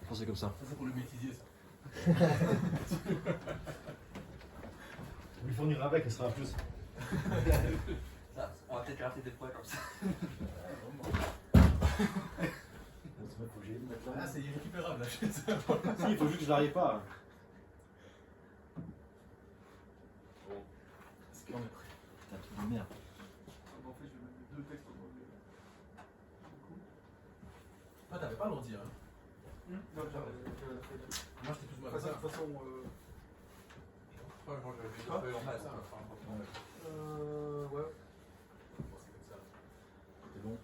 Pensez comme ça. Ça c'est pour le bêtisier ça. On lui fournira avec, elle sera à plus. Ça, on va peut-être rater des fois comme ça. Ah, c'est irrécupérable là. Si, il faut juste que je n'arrive pas. Bon. Est-ce qu'on est prêt? Putain, truc de merde. En fait, je vais mettre les deux textes en anglais. Ah, t'avais pas l'ordi, hein? Non, j'avais. Moi, j'étais plus ou moins De toute façon, moi, j'avais fait Quoi? normal, ça. ouais. Bon, c'est comme ça. C'est bon.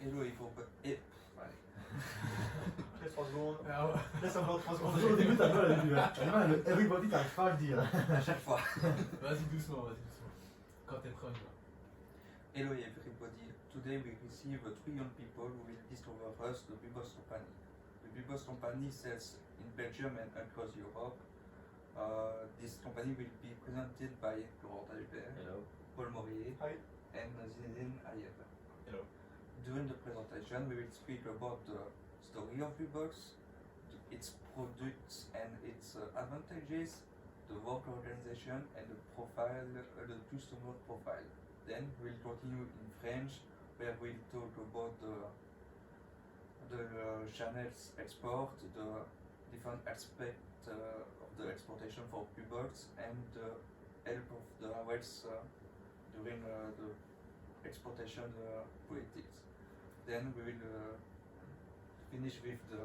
Hello, il faut pas. Et. Ouais. Laisse 3 secondes. Ah ouais. Laisse encore 3 secondes. Au début, t'as mal au début. Le everybody, t'arrives pas à le dire. À chaque fois. Vas-y doucement, vas-y doucement. Quand t'es prêt, on y va. Hello everybody. Today we receive 3 young people who will discover us the Bubos company. The Bubos company sells in Belgium and across Europe. This company will be presented by Laurent Talbert, Hello. Paul Maurier, Hi. and Zinedine Ayeb. Hello. During the presentation, we will speak about the story of Bubos, its products and its advantages, the work organization, and the profile, the customer profile. Then we'll continue in French, where we'll talk about the channels export, the different aspects of the exportation for Bubos, and the help of the Welsh during the exportation politics. Then we will finish with the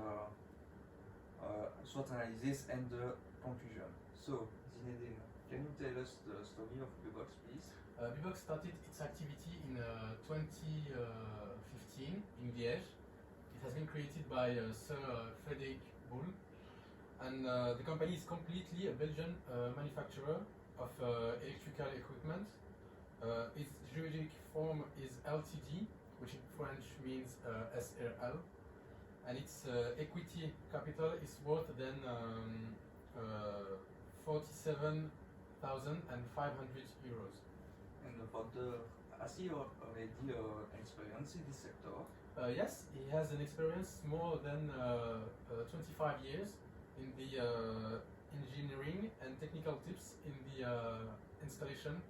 SWOT analysis and the conclusion. So, Zinedine, can you tell us the story of Bubos, please? Bbox started its activity in 2015 in Liège. It has been created by Sir Frederick Bull, and the company is completely a Belgian manufacturer of electrical equipment. Its juridic form is LTD, which in French means SRL, and its equity capital is worth than 47,500 euros. And has he already experience in this sector? Yes, he has an experience more than 25 years in the engineering and technical tips in the installation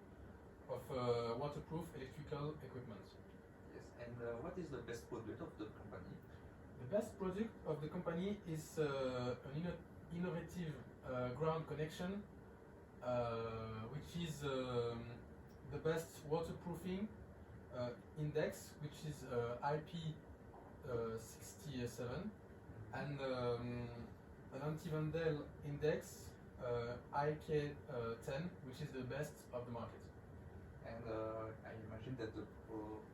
of waterproof electrical equipment. Yes, and what is the best product of the company? The best product of the company is an innovative ground connection, which is the best waterproofing index, which is IP67, and an anti-vandal index IK10, which is the best of the market. And I imagine that the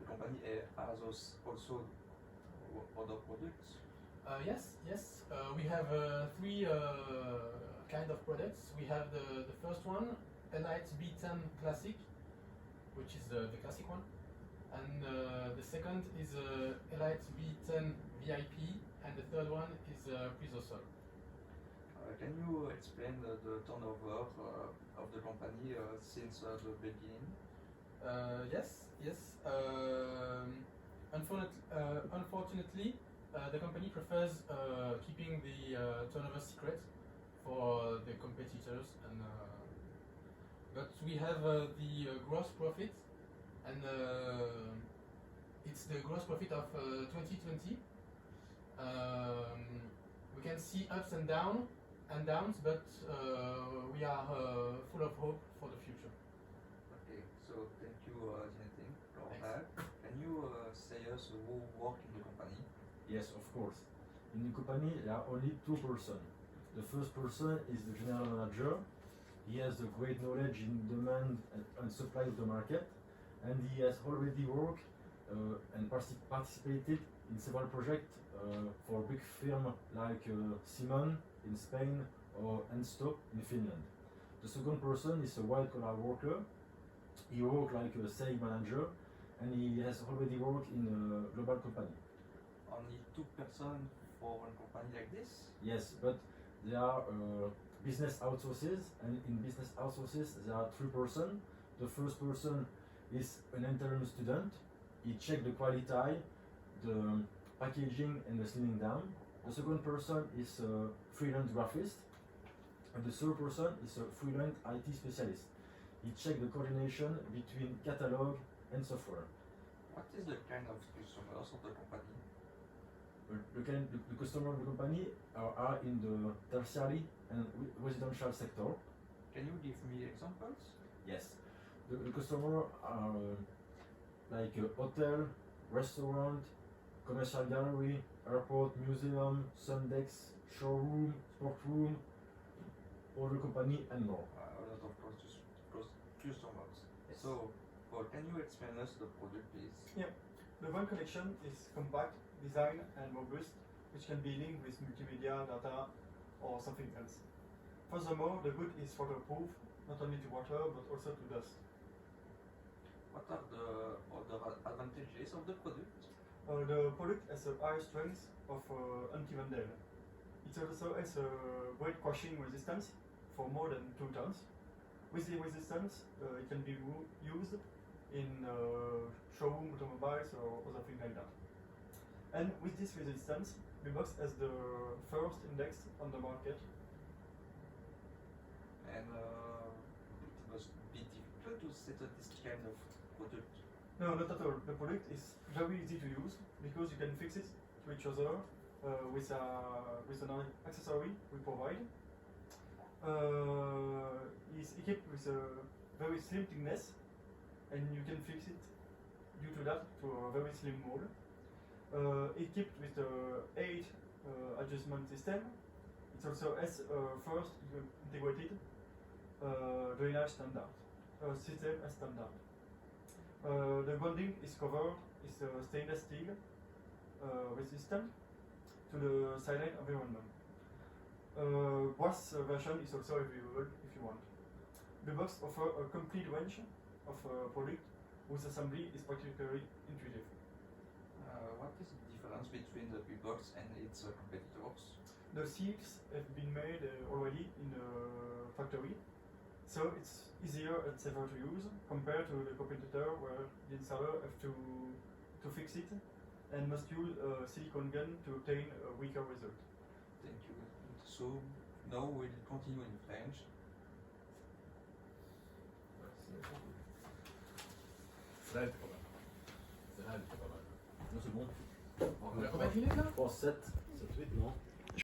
company has also other products. Yes. We have 3 kind of products. We have the first one, Elite B10 Classic, which is the classic one, and the second is Elite B10 VIP, and the third one is Prisosol. Can you explain the turnover of the company since the beginning? Yes. Unfortunately, the company prefers keeping the turnover secret for the competitors, and but we have the gross profit, and it's the gross profit of 2020. We can see ups and downs, but we are full of hope for the future. Okay, so thank you, Zinedine. Laurent, can you say us who work in the company? Yes, of course. In the company, there are only 2 persons. The first person is the general manager. He has a great knowledge in demand and supply of the market, and he has already worked and participated in several projects for big firms like Simon in Spain or Ensto in Finland. The second person is a white-collar worker. He works like a sales manager, and he has already worked in a global company. Only 2 persons for one company like this? Yes, but there are business outsources, and in business outsources there are 3 persons. The first person is an interim student. He checks the quality, the packaging and the slimming down. The second person is a freelance graphist, and the third person is a freelance IT specialist. He checks the coordination between catalog and software. What is the kind of customers of the company? The customer of the company are in the tertiary and residential sector. Can you give me examples? Yes. The customer are like a hotel, restaurant, commercial gallery, airport, museum, Sundex, showroom, sport room, other company and more. A lot of customers. Yes. So, Paul, can you explain us the product, please? Yeah. The one collection is compact, design and robust, which can be linked with multimedia, data or something else. Furthermore, the good is waterproof, not only to water but also to dust. What are the other advantages of the product? The product has a high strength of anti-vandal. It also has a great crushing resistance for more than 2 tons. With the resistance, it can be used in showroom automobiles or other things like that. And with this resistance, Bbox has the first index on the market. And it must be difficult to set up this kind of product. No, not at all. The product is very easy to use because you can fix it to each other with an accessory we provide. It's equipped with a very slim thickness, and you can fix it due to that to a very slim mold. Equipped with a 8 adjustment system. It also has first integrated drainage standard system as standard. The bonding is covered is stainless steel resistant to the silent environment. Brass version is also available if you want. The box offers a complete range of product whose assembly is particularly intuitive. What is the difference between the Bbox and its competitors? The seals have been made already in the factory, so it's easier and safer to use compared to the competitor where the installer have to fix it and must use a silicone gun to obtain a weaker result. Thank you. So now we'll continue in French. Là, elle était pas mal. Celle-là, elle était pas mal. Non, c'est bon. On a combien de minutes là 3, 7, 7, 8, non